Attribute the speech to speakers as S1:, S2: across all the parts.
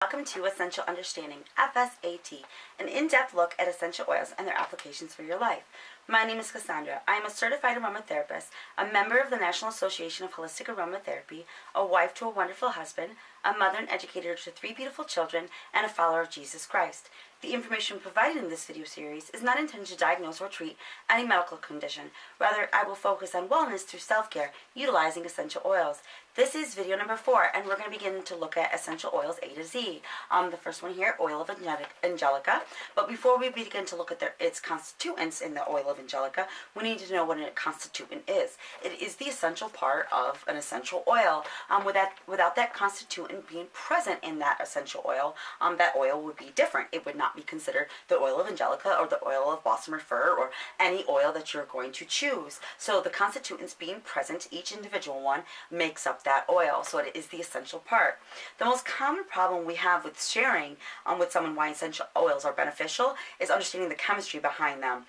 S1: Welcome to Essential Understanding FSAT, an in-depth look at essential oils and their applications for your life. My name is Cassandra. I am a certified aromatherapist, a member of the National Association of Holistic Aromatherapy, a wife to a wonderful husband, a mother and educator to 3 beautiful children, and a follower of Jesus Christ. The information provided in this video series is not intended to diagnose or treat any medical condition. Rather, I will focus on wellness through self-care, utilizing essential oils. This is video number 4, and we're going to begin to look at essential oils A to Z. The first one here, Oil of Angelica. But before we begin to look at its constituents in the Oil of Angelica, we need to know what a constituent is. It is the essential part of an essential oil. Without that constituent being present in that essential oil, that oil would be different. It would not be considered the Oil of Angelica or the oil of balsam or fir or any oil that you're going to choose. So the constituents being present, each individual one, makes up that oil. So it is the essential part. The most common problem we have with sharing with someone why essential oils are beneficial is understanding the chemistry behind them.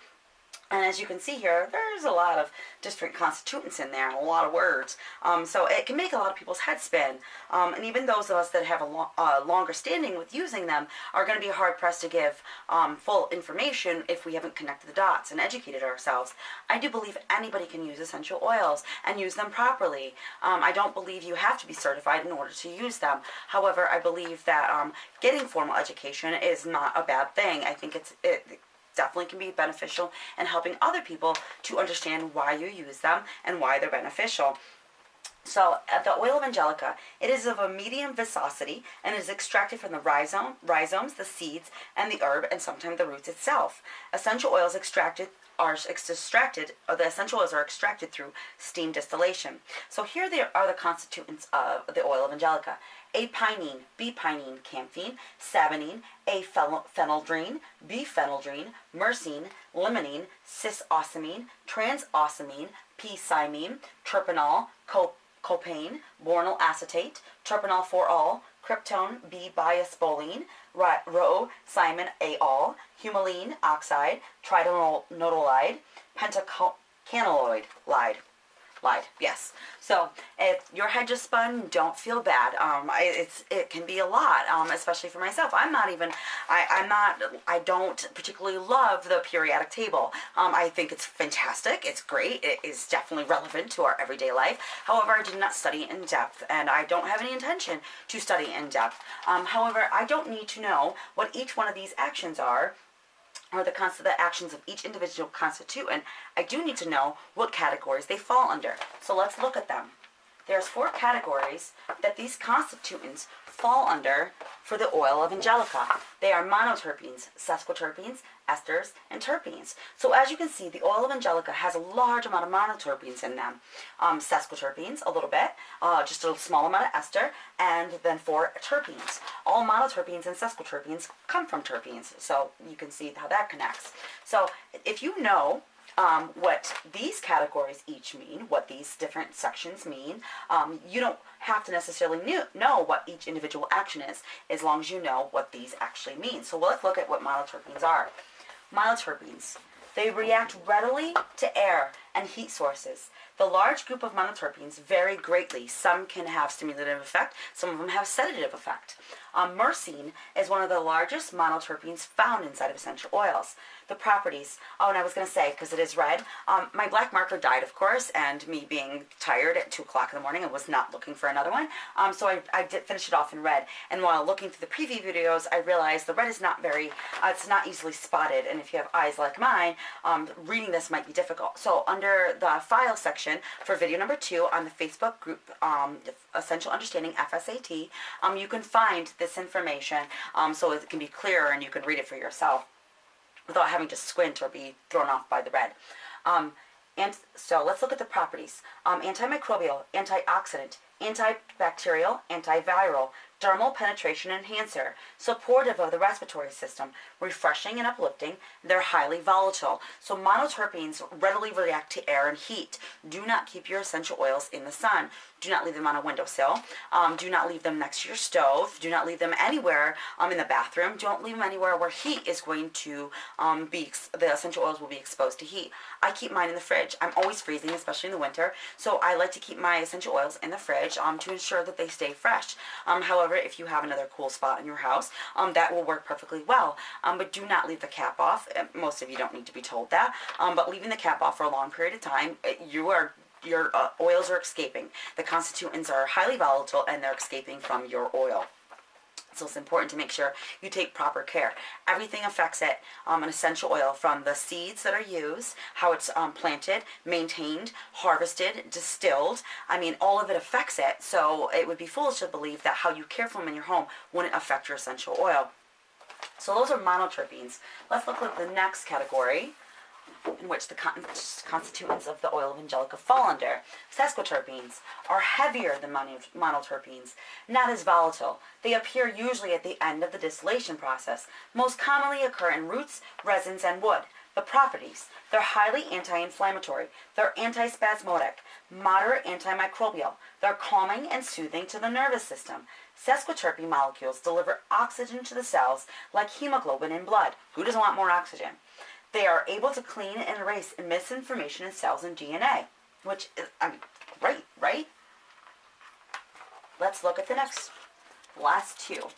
S1: And as you can see here, there's a lot of different constituents in there, and a lot of words. So it can make a lot of people's heads spin. And even those of us that have a longer standing with using them are going to be hard-pressed to give full information if we haven't connected the dots and educated ourselves. I do believe anybody can use essential oils and use them properly. I don't believe you have to be certified in order to use them. However, I believe that getting formal education is not a bad thing. I think it definitely can be beneficial in helping other people to understand why you use them and why they're beneficial. So, the Oil of Angelica, it is of a medium viscosity and is extracted from the rhizomes, the seeds, and the herb, and sometimes the roots itself. Essential oils the essential oils are extracted through steam distillation. So here there are the constituents of the Oil of Angelica. A-pinene, B-pinene, camphene, saponine, A-phenyldrine, B-phenyldrine, myrcene, limonene, cis-ocimene, trans-ocimene, P-cymene, terpenol, copain, bornyl acetate, terpenol 4-ol, kryptone, B-biospoline, rho-cymene A-ol, humulene oxide, tritonolide, pentacannelide. Yes. So if your head just spun, don't feel bad. It can be a lot, especially for myself. I don't particularly love the periodic table. I think it's fantastic. It's great. It is definitely relevant to our everyday life. However, I did not study in depth, and I don't have any intention to study in depth. However, I don't need to know what each one of these actions are, or the actions of each individual constituent. I do need to know what categories they fall under. So let's look at them. There's 4 categories that these constituents fall under for the Oil of Angelica. They are monoterpenes, sesquiterpenes, esters, and terpenes. So as you can see, the Oil of Angelica has a large amount of monoterpenes in them. Sesquiterpenes, a little bit, just a small amount of ester, and then 4 terpenes. All monoterpenes and sesquiterpenes come from terpenes, so you can see how that connects. So if you know what these categories each mean, what these different sections mean, you don't have to necessarily know what each individual action is, as long as you know what these actually mean. So let's look at what monoterpenes are. Monoterpenes, they react readily to air and heat sources. The large group of monoterpenes vary greatly. Some can have stimulative effect, some of them have sedative effect. Myrcene is one of the largest monoterpenes found inside of essential oils. The properties, and I was going to say, because it is red, my black marker died, of course, and me being tired at 2 o'clock in the morning, I was not looking for another one, so I did finish it off in red. And while looking through the preview videos, I realized the red is not it's not easily spotted, and if you have eyes like mine, reading this might be difficult. So under the file section for video number 2 on the Facebook group, Essential Understanding FSAT, you can find this information so it can be clearer and you can read it for yourself without having to squint or be thrown off by the red. And so let's look at the properties. Antimicrobial, antioxidant, antibacterial, antiviral, dermal penetration enhancer, supportive of the respiratory system, refreshing and uplifting. They're highly volatile. So monoterpenes readily react to air and heat. Do not keep your essential oils in the sun. Do not leave them on a windowsill. Do not leave them next to your stove. Do not leave them anywhere in the bathroom. Don't leave them anywhere where heat is going to the essential oils will be exposed to heat. I keep mine in the fridge. I'm always freezing, especially in the winter. So I like to keep my essential oils in the fridge. fridge to ensure that they stay fresh. However, if you have another cool spot in your house, that will work perfectly well. But do not leave the cap off. Most of you don't need to be told that. But leaving the cap off for a long period of time, your oils are escaping. The constituents are highly volatile and they're escaping from your oil. So it's important to make sure you take proper care. Everything affects it. An essential oil, from the seeds that are used, how it's planted, maintained, harvested, distilled. I mean, all of it affects it. So it would be foolish to believe that how you care for them in your home wouldn't affect your essential oil. So those are monoterpenes. Let's look at the next category, in which the constituents of the oil of Angelica fall under. Sesquiterpenes are heavier than monoterpenes, not as volatile. They appear usually at the end of the distillation process, most commonly occur in roots, resins, and wood. The properties: they're highly anti-inflammatory, they're antispasmodic, moderate antimicrobial, they're calming and soothing to the nervous system. Sesquiterpene molecules deliver oxygen to the cells like hemoglobin in blood. Who doesn't want more oxygen? They are able to clean and erase misinformation in cells and DNA, which is, great, right? Let's look at the last two.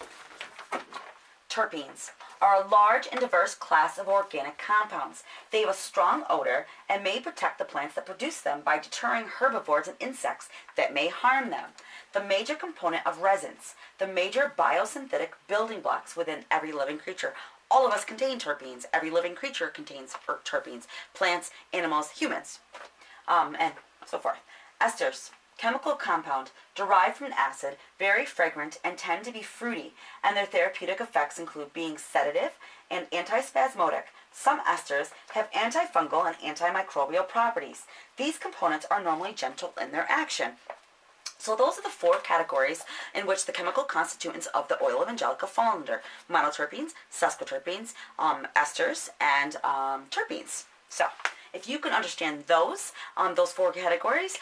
S1: Terpenes are a large and diverse class of organic compounds. They have a strong odor and may protect the plants that produce them by deterring herbivores and insects that may harm them. The major component of resins, the major biosynthetic building blocks within every living creature. All of us contain terpenes. Every living creature contains terpenes. Plants, animals, humans, and so forth. Esters, chemical compound derived from an acid, very fragrant, and tend to be fruity, and their therapeutic effects include being sedative and antispasmodic. Some esters have antifungal and antimicrobial properties. These components are normally gentle in their action. So those are the four categories in which the chemical constituents of the oil of Angelica fall under: monoterpenes, sesquiterpenes, esters, and terpenes. So if you can understand those four categories,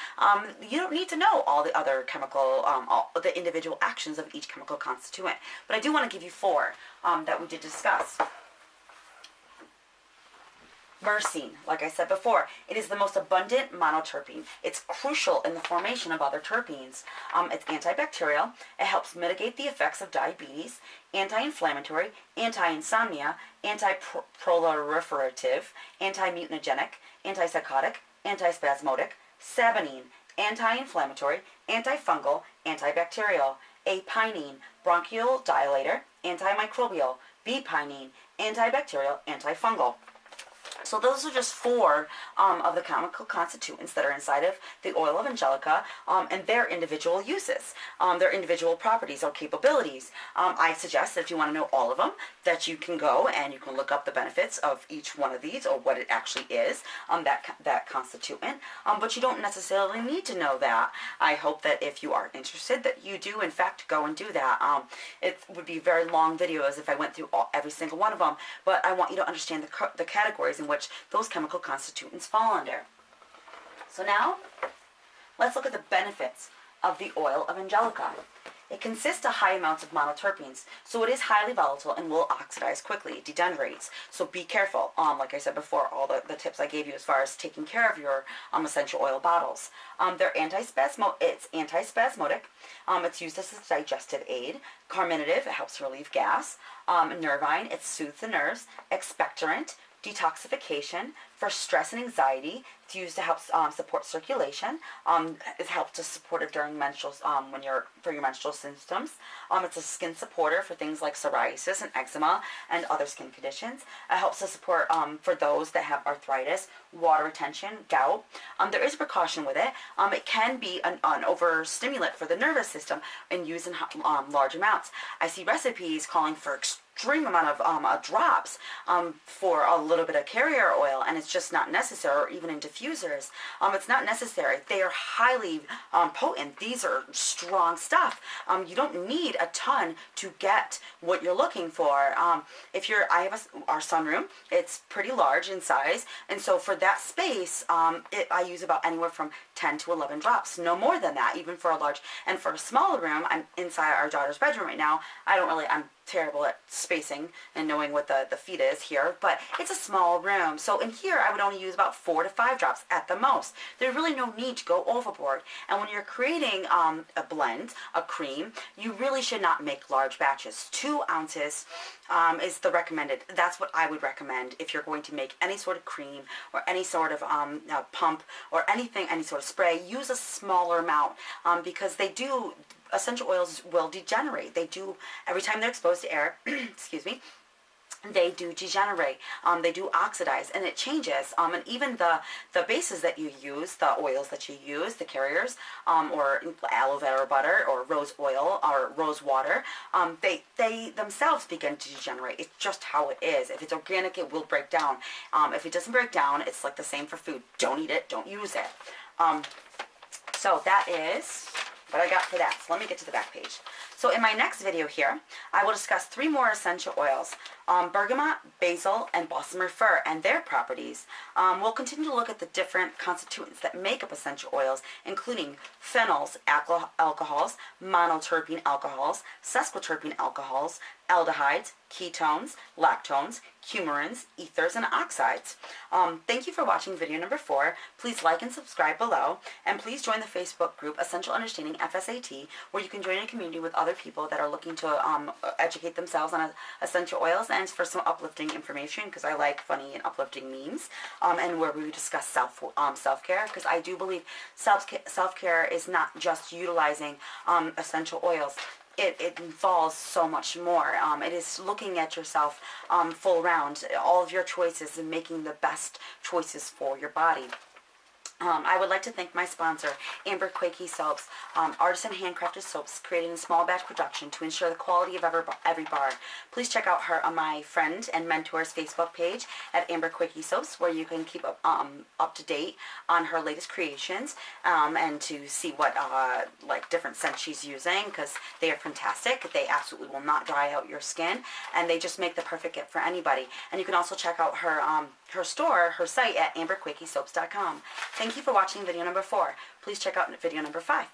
S1: you don't need to know all the other chemical, all the individual actions of each chemical constituent. But I do want to give you four that we did discuss. Myrcene, like I said before, it is the most abundant monoterpene. It's crucial in the formation of other terpenes. It's antibacterial. It helps mitigate the effects of diabetes, anti-inflammatory, anti-insomnia, anti-proliferative, anti-mutagenic, antipsychotic, antispasmodic. Saponine, anti-inflammatory, antifungal, antibacterial. A-pinene, bronchial dilator, antimicrobial. B-pinene, antibacterial, antifungal. So those are just four of the chemical constituents that are inside of the oil of Angelica, and their individual uses, their individual properties or capabilities. I suggest that if you want to know all of them, that you can go and you can look up the benefits of each one of these, or what it actually is, that constituent. But you don't necessarily need to know that. I hope that if you are interested, that you do in fact go and do that. It would be very long videos if I went through every single one of them, but I want you to understand the categories in which those chemical constituents fall under. So now, let's look at the benefits of the oil of Angelica. It consists of high amounts of monoterpenes, so it is highly volatile and will oxidize quickly. It degenerates, so be careful. Like I said before, all the tips I gave you as far as taking care of your essential oil bottles. It's antispasmodic. It's used as a digestive aid. Carminative, it helps relieve gas. Nervine, it soothes the nerves. Expectorant, detoxification. For stress and anxiety, it's used to help support circulation. It helps to support it during menstrual, for your menstrual symptoms. It's a skin supporter for things like psoriasis and eczema and other skin conditions. It helps to support for those that have arthritis, water retention, gout. There is precaution with it. It can be an overstimulant for the nervous system and used in large amounts. I see recipes calling for extreme amount of drops for a little bit of carrier oil, and it's just not necessary, or even in diffusers. It's not necessary. They are highly potent. These are strong stuff. You don't need a ton to get what you're looking for. I have our sunroom. It's pretty large in size, and so for that space, I use about anywhere from 10 to 11 drops, no more than that, even for a large. And for a smaller room, I'm inside our daughter's bedroom right now. I'm terrible at spacing and knowing what the feet is here, but it's a small room. So in here, I would only use about 4 to 5 drops at the most. There's really no need to go overboard. And when you're creating a blend, a cream, you really should not make large batches. 2 ounces is the recommended. That's what I would recommend if you're going to make any sort of cream or any sort of pump or anything, any sort of spray. Use a smaller amount because essential oils will degenerate. They do, every time they're exposed to air, excuse me, they do degenerate, they do oxidize, and it changes. And even the bases that you use, the oils that you use, the carriers, or aloe vera butter, or rose oil, or rose water, they themselves begin to degenerate. It's just how it is. If it's organic, it will break down. If it doesn't break down, it's like the same for food. Don't eat it. Don't use it. So that is what I got for that. So let me get to the back page. So in my next video here, I will discuss 3 more essential oils, bergamot, basil, and balsam fir and their properties. We'll continue to look at the different constituents that make up essential oils, including phenols, alcohols, monoterpene alcohols, sesquiterpene alcohols, aldehydes, ketones, lactones, coumarins, ethers, and oxides. Thank you for watching video number 4. Please like and subscribe below, and please join the Facebook group Essential Understanding FSAT, where you can join a community with other people that are looking to educate themselves on essential oils, and for some uplifting information, because I like funny and uplifting memes, and where we discuss self-care, because I do believe self-care is not just utilizing essential oils. It involves so much more. It is looking at yourself full round, all of your choices, and making the best choices for your body. I would like to thank my sponsor, Amber Quakey Soaps, artisan handcrafted soaps created in small batch production to ensure the quality of every bar. Please check out my friend and mentor's Facebook page at Amber Quakey Soaps, where you can keep up to date on her latest creations, and to see what like different scents she's using, because they are fantastic. They absolutely will not dry out your skin, and they just make the perfect gift for anybody. And you can also check out her store, her site at amberquakeysoaps.com. Thank you for watching video number 4. Please check out video number 5.